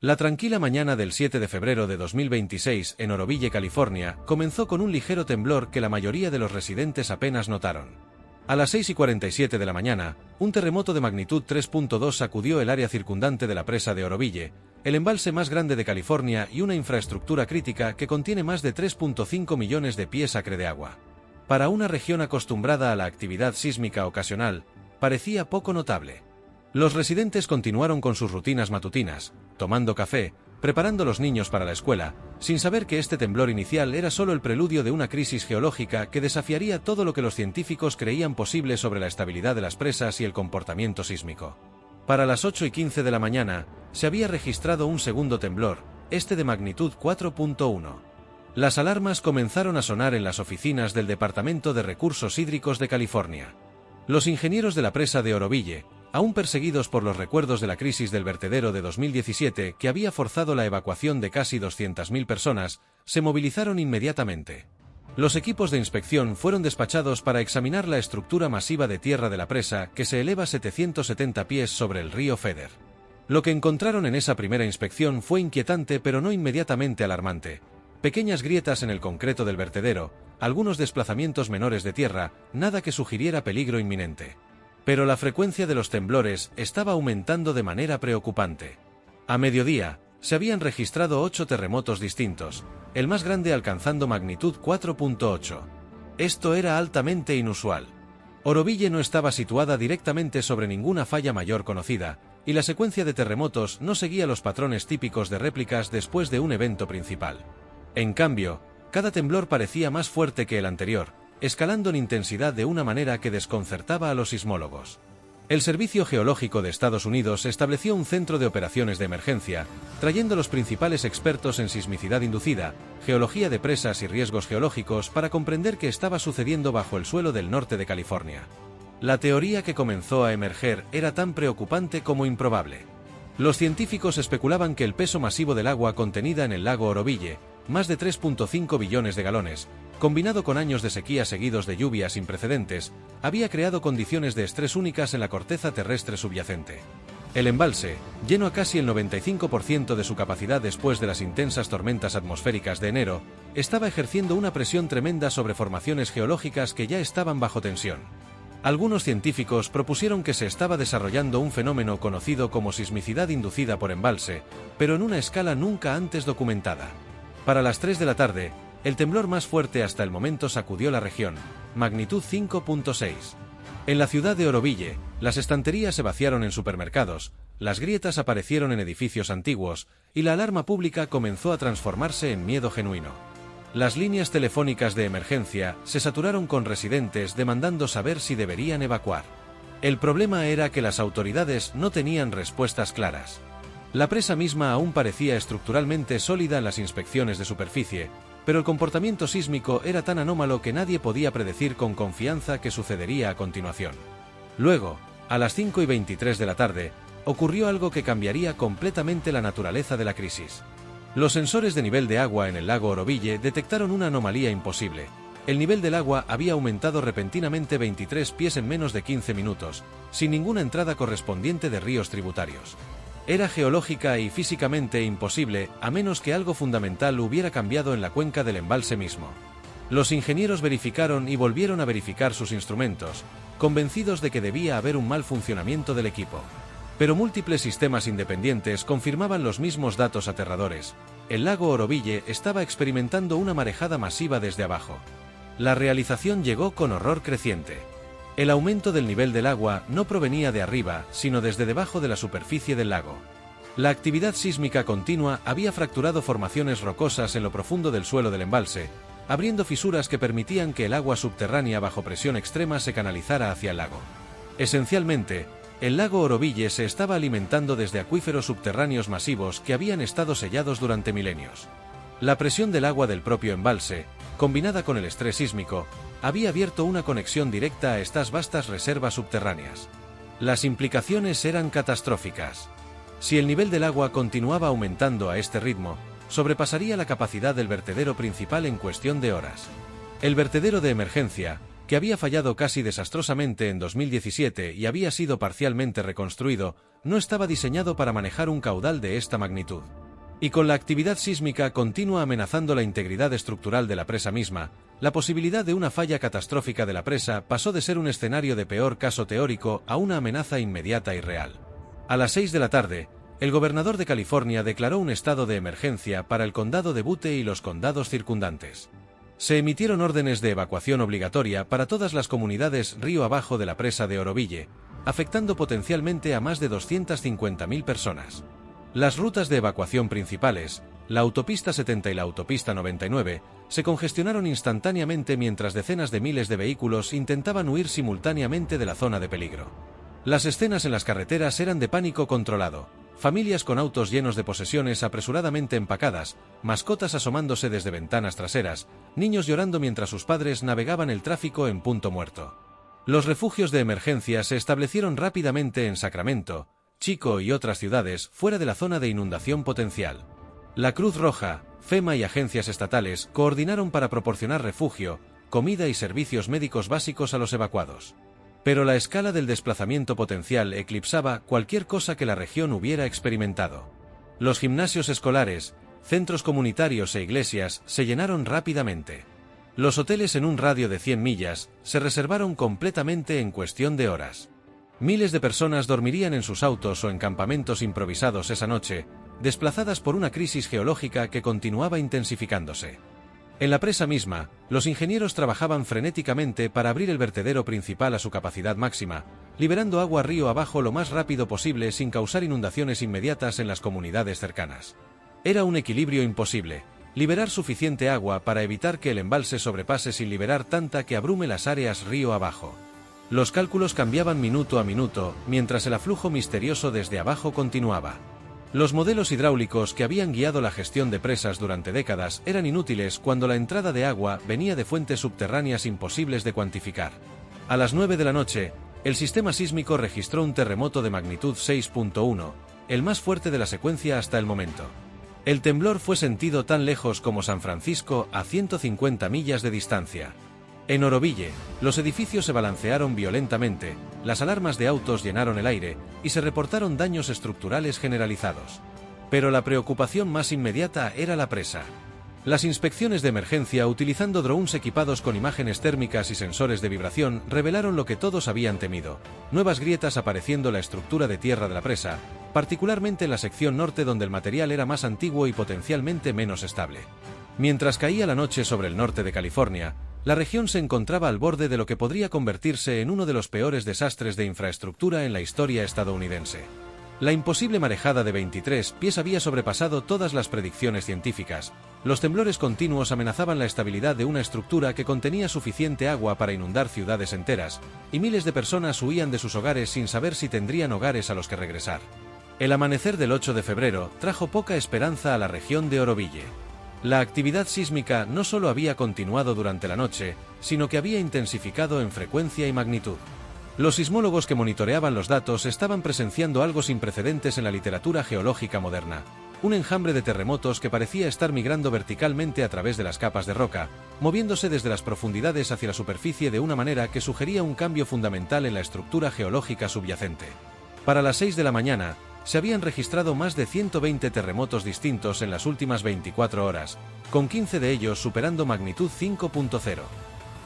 La tranquila mañana del 7 de febrero de 2026 en Oroville, California, comenzó con un ligero temblor que la mayoría de los residentes apenas notaron. A las 6:47 de la mañana, un terremoto de magnitud 3.2 sacudió el área circundante de la presa de Oroville, el embalse más grande de California y una infraestructura crítica que contiene más de 3.5 millones de pies acre de agua. Para una región acostumbrada a la actividad sísmica ocasional, parecía poco notable. Los residentes continuaron con sus rutinas matutinas, tomando café, preparando a los niños para la escuela, sin saber que este temblor inicial era solo el preludio de una crisis geológica que desafiaría todo lo que los científicos creían posible sobre la estabilidad de las presas y el comportamiento sísmico. Para las 8:15 de la mañana, se había registrado un segundo temblor, este de magnitud 4.1. Las alarmas comenzaron a sonar en las oficinas del Departamento de Recursos Hídricos de California. Los ingenieros de la presa de Oroville, aún perseguidos por los recuerdos de la crisis del vertedero de 2017 que había forzado la evacuación de casi 200.000 personas, se movilizaron inmediatamente. Los equipos de inspección fueron despachados para examinar la estructura masiva de tierra de la presa que se eleva 770 pies sobre el río Feather. Lo que encontraron en esa primera inspección fue inquietante pero no inmediatamente alarmante. Pequeñas grietas en el concreto del vertedero, algunos desplazamientos menores de tierra, nada que sugiriera peligro inminente. Pero la frecuencia de los temblores estaba aumentando de manera preocupante. A mediodía, se habían registrado 8 terremotos distintos, el más grande alcanzando magnitud 4.8. Esto era altamente inusual. Oroville no estaba situada directamente sobre ninguna falla mayor conocida, y la secuencia de terremotos no seguía los patrones típicos de réplicas después de un evento principal. En cambio, cada temblor parecía más fuerte que el anterior, escalando en intensidad de una manera que desconcertaba a los sismólogos. El Servicio Geológico de Estados Unidos estableció un centro de operaciones de emergencia, trayendo los principales expertos en sismicidad inducida, geología de presas y riesgos geológicos para comprender qué estaba sucediendo bajo el suelo del norte de California. La teoría que comenzó a emerger era tan preocupante como improbable. Los científicos especulaban que el peso masivo del agua contenida en el lago Oroville, más de 3.5 billones de galones, combinado con años de sequía seguidos de lluvias sin precedentes, había creado condiciones de estrés únicas en la corteza terrestre subyacente. El embalse, lleno a casi el 95% de su capacidad después de las intensas tormentas atmosféricas de enero, estaba ejerciendo una presión tremenda sobre formaciones geológicas que ya estaban bajo tensión. Algunos científicos propusieron que se estaba desarrollando un fenómeno conocido como sismicidad inducida por embalse, pero en una escala nunca antes documentada. Para las 3 de la tarde, el temblor más fuerte hasta el momento sacudió la región, magnitud 5.6. En la ciudad de Oroville, las estanterías se vaciaron en supermercados, las grietas aparecieron en edificios antiguos, y la alarma pública comenzó a transformarse en miedo genuino. Las líneas telefónicas de emergencia se saturaron con residentes demandando saber si deberían evacuar. El problema era que las autoridades no tenían respuestas claras. La presa misma aún parecía estructuralmente sólida en las inspecciones de superficie, pero el comportamiento sísmico era tan anómalo que nadie podía predecir con confianza qué sucedería a continuación. Luego, a las 5:23 de la tarde, ocurrió algo que cambiaría completamente la naturaleza de la crisis. Los sensores de nivel de agua en el lago Oroville detectaron una anomalía imposible. El nivel del agua había aumentado repentinamente 23 pies en menos de 15 minutos, sin ninguna entrada correspondiente de ríos tributarios. Era geológica y físicamente imposible, a menos que algo fundamental hubiera cambiado en la cuenca del embalse mismo. Los ingenieros verificaron y volvieron a verificar sus instrumentos, convencidos de que debía haber un mal funcionamiento del equipo. Pero múltiples sistemas independientes confirmaban los mismos datos aterradores. El lago Oroville estaba experimentando una marejada masiva desde abajo. La realización llegó con horror creciente. El aumento del nivel del agua no provenía de arriba, sino desde debajo de la superficie del lago. La actividad sísmica continua había fracturado formaciones rocosas en lo profundo del suelo del embalse, abriendo fisuras que permitían que el agua subterránea bajo presión extrema se canalizara hacia el lago. Esencialmente, el lago Oroville se estaba alimentando desde acuíferos subterráneos masivos que habían estado sellados durante milenios. La presión del agua del propio embalse, combinada con el estrés sísmico, había abierto una conexión directa a estas vastas reservas subterráneas. Las implicaciones eran catastróficas. Si el nivel del agua continuaba aumentando a este ritmo, sobrepasaría la capacidad del vertedero principal en cuestión de horas. El vertedero de emergencia, que había fallado casi desastrosamente en 2017 y había sido parcialmente reconstruido, no estaba diseñado para manejar un caudal de esta magnitud. Y con la actividad sísmica continua amenazando la integridad estructural de la presa misma, la posibilidad de una falla catastrófica de la presa pasó de ser un escenario de peor caso teórico a una amenaza inmediata y real. A las 6 de la tarde, el gobernador de California declaró un estado de emergencia para el condado de Butte y los condados circundantes. Se emitieron órdenes de evacuación obligatoria para todas las comunidades río abajo de la presa de Oroville, afectando potencialmente a más de 250.000 personas. Las rutas de evacuación principales, la autopista 70 y la autopista 99, se congestionaron instantáneamente mientras decenas de miles de vehículos intentaban huir simultáneamente de la zona de peligro. Las escenas en las carreteras eran de pánico controlado, familias con autos llenos de posesiones apresuradamente empacadas, mascotas asomándose desde ventanas traseras, niños llorando mientras sus padres navegaban el tráfico en punto muerto. Los refugios de emergencia se establecieron rápidamente en Sacramento, Chico y otras ciudades fuera de la zona de inundación potencial. La Cruz Roja, FEMA y agencias estatales coordinaron para proporcionar refugio, comida y servicios médicos básicos a los evacuados. Pero la escala del desplazamiento potencial eclipsaba cualquier cosa que la región hubiera experimentado. Los gimnasios escolares, centros comunitarios e iglesias se llenaron rápidamente. Los hoteles en un radio de 100 millas se reservaron completamente en cuestión de horas. Miles de personas dormirían en sus autos o en campamentos improvisados esa noche, desplazadas por una crisis geológica que continuaba intensificándose. En la presa misma, los ingenieros trabajaban frenéticamente para abrir el vertedero principal a su capacidad máxima, liberando agua río abajo lo más rápido posible sin causar inundaciones inmediatas en las comunidades cercanas. Era un equilibrio imposible, liberar suficiente agua para evitar que el embalse sobrepase sin liberar tanta que abrume las áreas río abajo. Los cálculos cambiaban minuto a minuto, mientras el aflujo misterioso desde abajo continuaba. Los modelos hidráulicos que habían guiado la gestión de presas durante décadas eran inútiles cuando la entrada de agua venía de fuentes subterráneas imposibles de cuantificar. A las 9 de la noche, el sistema sísmico registró un terremoto de magnitud 6.1, el más fuerte de la secuencia hasta el momento. El temblor fue sentido tan lejos como San Francisco, a 150 millas de distancia. En Oroville, los edificios se balancearon violentamente, las alarmas de autos llenaron el aire, y se reportaron daños estructurales generalizados. Pero la preocupación más inmediata era la presa. Las inspecciones de emergencia utilizando drones equipados con imágenes térmicas y sensores de vibración revelaron lo que todos habían temido: nuevas grietas apareciendo en la estructura de tierra de la presa, particularmente en la sección norte donde el material era más antiguo y potencialmente menos estable. Mientras caía la noche sobre el norte de California, la región se encontraba al borde de lo que podría convertirse en uno de los peores desastres de infraestructura en la historia estadounidense. La imposible marejada de 23 pies había sobrepasado todas las predicciones científicas. Los temblores continuos amenazaban la estabilidad de una estructura que contenía suficiente agua para inundar ciudades enteras, y miles de personas huían de sus hogares sin saber si tendrían hogares a los que regresar. El amanecer del 8 de febrero trajo poca esperanza a la región de Oroville. La actividad sísmica no solo había continuado durante la noche, sino que había intensificado en frecuencia y magnitud. Los sismólogos que monitoreaban los datos estaban presenciando algo sin precedentes en la literatura geológica moderna: un enjambre de terremotos que parecía estar migrando verticalmente a través de las capas de roca, moviéndose desde las profundidades hacia la superficie de una manera que sugería un cambio fundamental en la estructura geológica subyacente. Para las 6 de la mañana, se habían registrado más de 120 terremotos distintos en las últimas 24 horas, con 15 de ellos superando magnitud 5.0.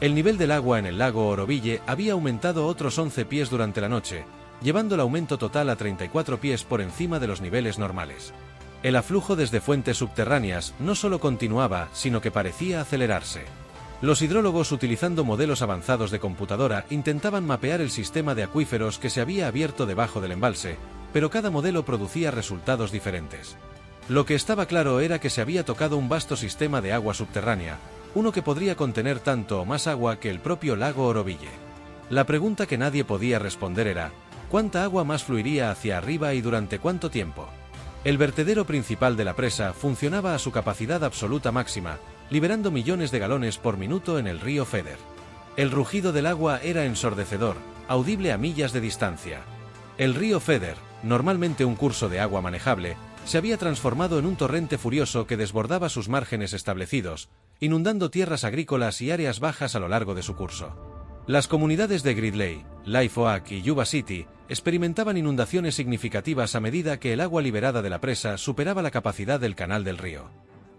El nivel del agua en el lago Oroville había aumentado otros 11 pies durante la noche, llevando el aumento total a 34 pies por encima de los niveles normales. El aflujo desde fuentes subterráneas no solo continuaba, sino que parecía acelerarse. Los hidrólogos, utilizando modelos avanzados de computadora, intentaban mapear el sistema de acuíferos que se había abierto debajo del embalse, pero cada modelo producía resultados diferentes. Lo que estaba claro era que se había tocado un vasto sistema de agua subterránea, uno que podría contener tanto o más agua que el propio lago Oroville. La pregunta que nadie podía responder era: ¿cuánta agua más fluiría hacia arriba y durante cuánto tiempo? El vertedero principal de la presa funcionaba a su capacidad absoluta máxima, liberando millones de galones por minuto en el río Feather. El rugido del agua era ensordecedor, audible a millas de distancia. El río Feather, normalmente un curso de agua manejable, se había transformado en un torrente furioso que desbordaba sus márgenes establecidos, inundando tierras agrícolas y áreas bajas a lo largo de su curso. Las comunidades de Gridley, Live Oak y Yuba City experimentaban inundaciones significativas a medida que el agua liberada de la presa superaba la capacidad del canal del río.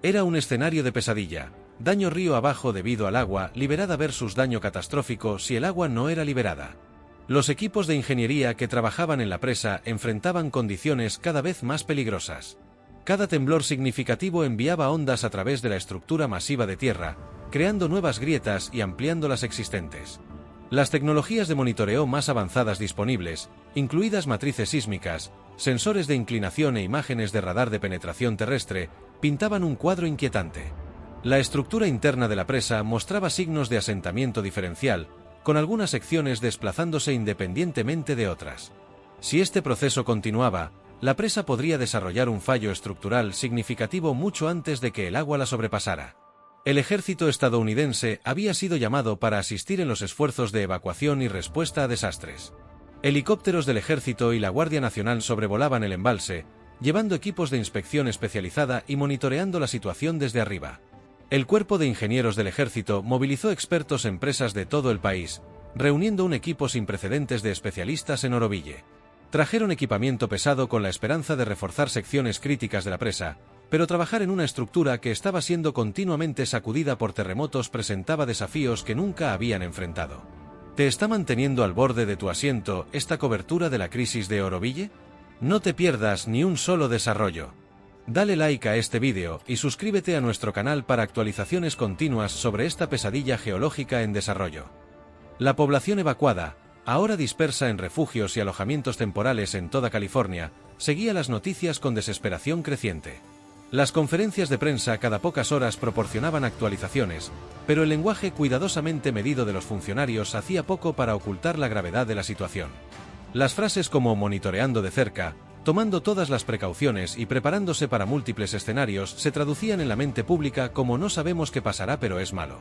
Era un escenario de pesadilla, daño río abajo debido al agua liberada versus daño catastrófico si el agua no era liberada. Los equipos de ingeniería que trabajaban en la presa enfrentaban condiciones cada vez más peligrosas. Cada temblor significativo enviaba ondas a través de la estructura masiva de tierra, creando nuevas grietas y ampliando las existentes. Las tecnologías de monitoreo más avanzadas disponibles, incluidas matrices sísmicas, sensores de inclinación e imágenes de radar de penetración terrestre, pintaban un cuadro inquietante. La estructura interna de la presa mostraba signos de asentamiento diferencial, con algunas secciones desplazándose independientemente de otras. Si este proceso continuaba, la presa podría desarrollar un fallo estructural significativo mucho antes de que el agua la sobrepasara. El ejército estadounidense había sido llamado para asistir en los esfuerzos de evacuación y respuesta a desastres. Helicópteros del ejército y la Guardia Nacional sobrevolaban el embalse, llevando equipos de inspección especializada y monitoreando la situación desde arriba. El cuerpo de ingenieros del ejército movilizó expertos en presas de todo el país, reuniendo un equipo sin precedentes de especialistas en Oroville. Trajeron equipamiento pesado con la esperanza de reforzar secciones críticas de la presa, pero trabajar en una estructura que estaba siendo continuamente sacudida por terremotos presentaba desafíos que nunca habían enfrentado. ¿Te está manteniendo al borde de tu asiento esta cobertura de la crisis de Oroville? No te pierdas ni un solo desarrollo. Dale like a este vídeo y suscríbete a nuestro canal para actualizaciones continuas sobre esta pesadilla geológica en desarrollo. La población evacuada, ahora dispersa en refugios y alojamientos temporales en toda California, seguía las noticias con desesperación creciente. Las conferencias de prensa cada pocas horas proporcionaban actualizaciones, pero el lenguaje cuidadosamente medido de los funcionarios hacía poco para ocultar la gravedad de la situación. Las frases como monitoreando de cerca, tomando todas las precauciones y preparándose para múltiples escenarios se traducían en la mente pública como no sabemos qué pasará pero es malo.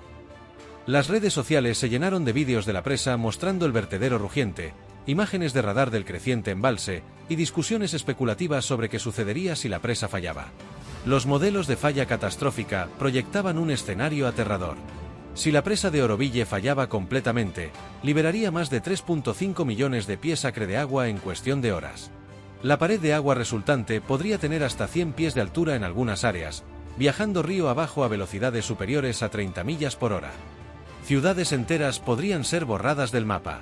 Las redes sociales se llenaron de vídeos de la presa mostrando el vertedero rugiente, imágenes de radar del creciente embalse y discusiones especulativas sobre qué sucedería si la presa fallaba. Los modelos de falla catastrófica proyectaban un escenario aterrador. Si la presa de Oroville fallaba completamente, liberaría más de 3.5 millones de pies acre de agua en cuestión de horas. La pared de agua resultante podría tener hasta 100 pies de altura en algunas áreas, viajando río abajo a velocidades superiores a 30 millas por hora. Ciudades enteras podrían ser borradas del mapa.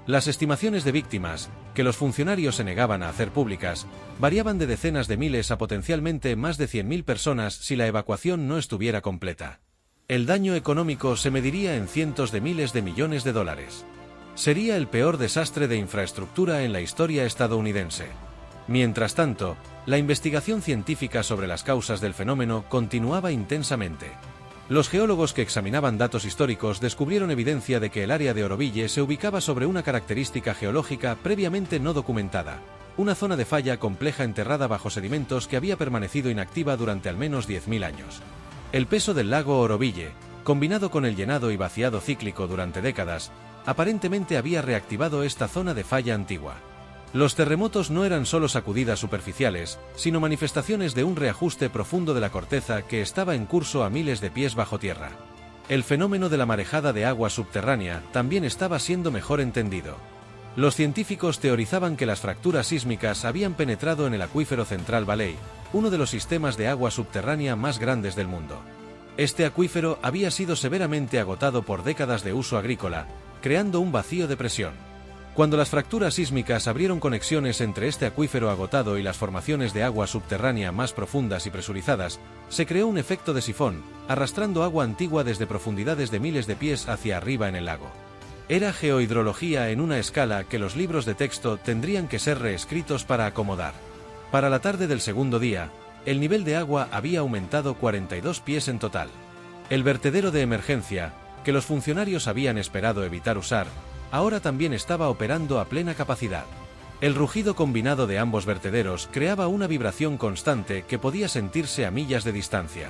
Las estimaciones de víctimas, que los funcionarios se negaban a hacer públicas, variaban de decenas de miles a potencialmente más de 100.000 personas si la evacuación no estuviera completa. El daño económico se mediría en cientos de miles de millones de dólares. Sería el peor desastre de infraestructura en la historia estadounidense. Mientras tanto, la investigación científica sobre las causas del fenómeno continuaba intensamente. Los geólogos que examinaban datos históricos descubrieron evidencia de que el área de Oroville se ubicaba sobre una característica geológica previamente no documentada, una zona de falla compleja enterrada bajo sedimentos que había permanecido inactiva durante al menos 10.000 años. El peso del lago Oroville, combinado con el llenado y vaciado cíclico durante décadas, aparentemente había reactivado esta zona de falla antigua. Los terremotos no eran solo sacudidas superficiales, sino manifestaciones de un reajuste profundo de la corteza que estaba en curso a miles de pies bajo tierra. El fenómeno de la marejada de agua subterránea también estaba siendo mejor entendido. Los científicos teorizaban que las fracturas sísmicas habían penetrado en el acuífero Central Valley, uno de los sistemas de agua subterránea más grandes del mundo. Este acuífero había sido severamente agotado por décadas de uso agrícola, creando un vacío de presión. Cuando las fracturas sísmicas abrieron conexiones entre este acuífero agotado y las formaciones de agua subterránea más profundas y presurizadas, se creó un efecto de sifón, arrastrando agua antigua desde profundidades de miles de pies hacia arriba en el lago. Era geohidrología en una escala que los libros de texto tendrían que ser reescritos para acomodar. Para la tarde del segundo día, el nivel de agua había aumentado 42 pies en total. El vertedero de emergencia, que los funcionarios habían esperado evitar usar, ahora también estaba operando a plena capacidad. El rugido combinado de ambos vertederos creaba una vibración constante que podía sentirse a millas de distancia.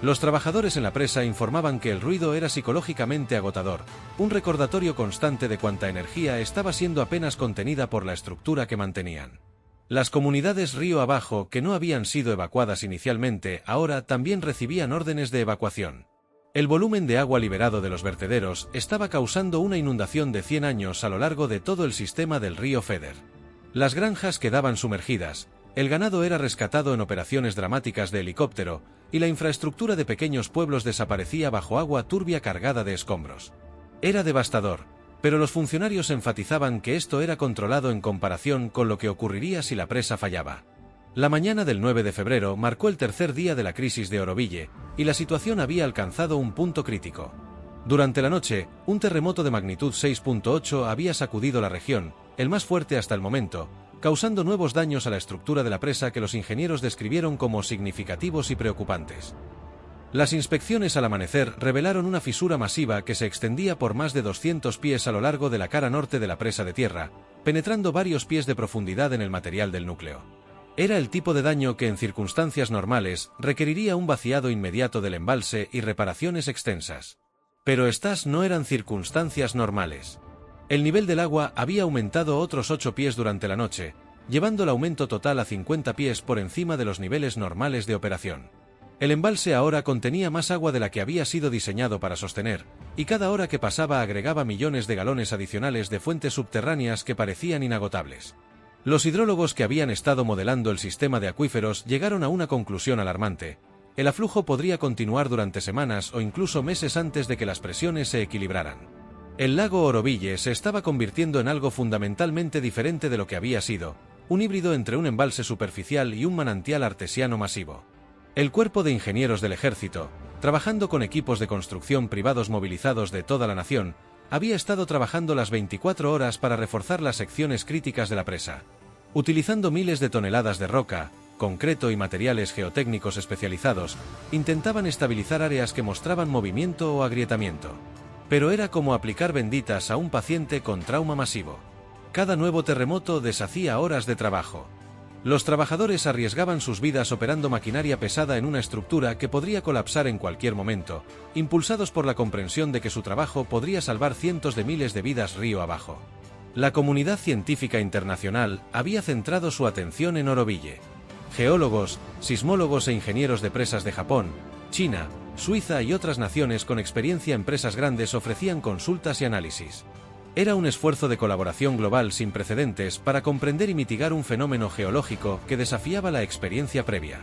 Los trabajadores en la presa informaban que el ruido era psicológicamente agotador, un recordatorio constante de cuánta energía estaba siendo apenas contenida por la estructura que mantenían. Las comunidades río abajo que no habían sido evacuadas inicialmente ahora también recibían órdenes de evacuación. El volumen de agua liberado de los vertederos estaba causando una inundación de 100 años a lo largo de todo el sistema del río Feder. Las granjas quedaban sumergidas, el ganado era rescatado en operaciones dramáticas de helicóptero, y la infraestructura de pequeños pueblos desaparecía bajo agua turbia cargada de escombros. Era devastador, pero los funcionarios enfatizaban que esto era controlado en comparación con lo que ocurriría si la presa fallaba. La mañana del 9 de febrero marcó el tercer día de la crisis de Oroville, y la situación había alcanzado un punto crítico. Durante la noche, un terremoto de magnitud 6.8 había sacudido la región, el más fuerte hasta el momento, causando nuevos daños a la estructura de la presa que los ingenieros describieron como significativos y preocupantes. Las inspecciones al amanecer revelaron una fisura masiva que se extendía por más de 200 pies a lo largo de la cara norte de la presa de tierra, penetrando varios pies de profundidad en el material del núcleo. Era el tipo de daño que en circunstancias normales requeriría un vaciado inmediato del embalse y reparaciones extensas. Pero estas no eran circunstancias normales. El nivel del agua había aumentado otros 8 pies durante la noche, llevando el aumento total a 50 pies por encima de los niveles normales de operación. El embalse ahora contenía más agua de la que había sido diseñado para sostener, y cada hora que pasaba agregaba millones de galones adicionales de fuentes subterráneas que parecían inagotables. Los hidrólogos que habían estado modelando el sistema de acuíferos llegaron a una conclusión alarmante: el aflujo podría continuar durante semanas o incluso meses antes de que las presiones se equilibraran. El lago Oroville se estaba convirtiendo en algo fundamentalmente diferente de lo que había sido, un híbrido entre un embalse superficial y un manantial artesiano masivo. El cuerpo de ingenieros del ejército, trabajando con equipos de construcción privados movilizados de toda la nación, había estado trabajando las 24 horas para reforzar las secciones críticas de la presa. Utilizando miles de toneladas de roca, concreto y materiales geotécnicos especializados, intentaban estabilizar áreas que mostraban movimiento o agrietamiento. Pero era como aplicar benditas a un paciente con trauma masivo. Cada nuevo terremoto deshacía horas de trabajo. Los trabajadores arriesgaban sus vidas operando maquinaria pesada en una estructura que podría colapsar en cualquier momento, impulsados por la comprensión de que su trabajo podría salvar cientos de miles de vidas río abajo. La comunidad científica internacional había centrado su atención en Oroville. Geólogos, sismólogos e ingenieros de presas de Japón, China, Suiza y otras naciones con experiencia en presas grandes ofrecían consultas y análisis. Era un esfuerzo de colaboración global sin precedentes para comprender y mitigar un fenómeno geológico que desafiaba la experiencia previa.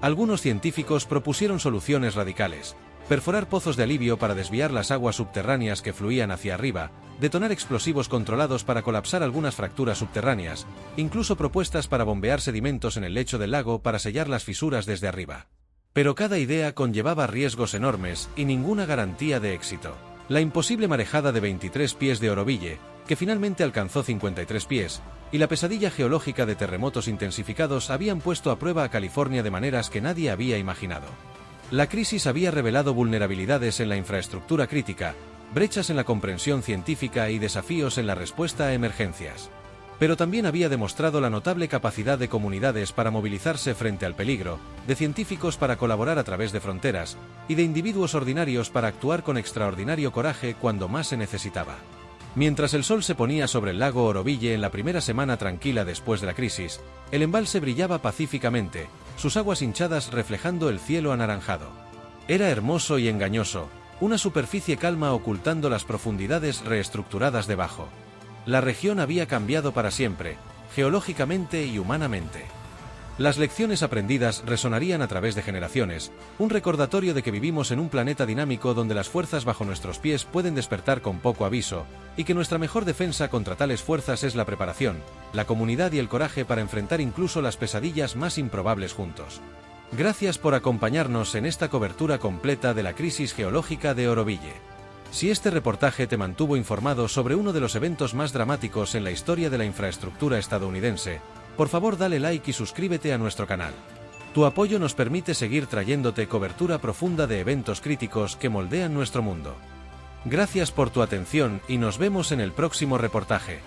Algunos científicos propusieron soluciones radicales: perforar pozos de alivio para desviar las aguas subterráneas que fluían hacia arriba, detonar explosivos controlados para colapsar algunas fracturas subterráneas, incluso propuestas para bombear sedimentos en el lecho del lago para sellar las fisuras desde arriba. Pero cada idea conllevaba riesgos enormes y ninguna garantía de éxito. La imposible marejada de 23 pies de Oroville, que finalmente alcanzó 53 pies, y la pesadilla geológica de terremotos intensificados habían puesto a prueba a California de maneras que nadie había imaginado. La crisis había revelado vulnerabilidades en la infraestructura crítica, brechas en la comprensión científica y desafíos en la respuesta a emergencias. Pero también había demostrado la notable capacidad de comunidades para movilizarse frente al peligro, de científicos para colaborar a través de fronteras, y de individuos ordinarios para actuar con extraordinario coraje cuando más se necesitaba. Mientras el sol se ponía sobre el lago Oroville en la primera semana tranquila después de la crisis, el embalse brillaba pacíficamente, sus aguas hinchadas reflejando el cielo anaranjado. Era hermoso y engañoso, una superficie calma ocultando las profundidades reestructuradas debajo. La región había cambiado para siempre, geológicamente y humanamente. Las lecciones aprendidas resonarían a través de generaciones, un recordatorio de que vivimos en un planeta dinámico donde las fuerzas bajo nuestros pies pueden despertar con poco aviso, y que nuestra mejor defensa contra tales fuerzas es la preparación, la comunidad y el coraje para enfrentar incluso las pesadillas más improbables juntos. Gracias por acompañarnos en esta cobertura completa de la crisis geológica de Oroville. Si este reportaje te mantuvo informado sobre uno de los eventos más dramáticos en la historia de la infraestructura estadounidense, por favor dale like y suscríbete a nuestro canal. Tu apoyo nos permite seguir trayéndote cobertura profunda de eventos críticos que moldean nuestro mundo. Gracias por tu atención y nos vemos en el próximo reportaje.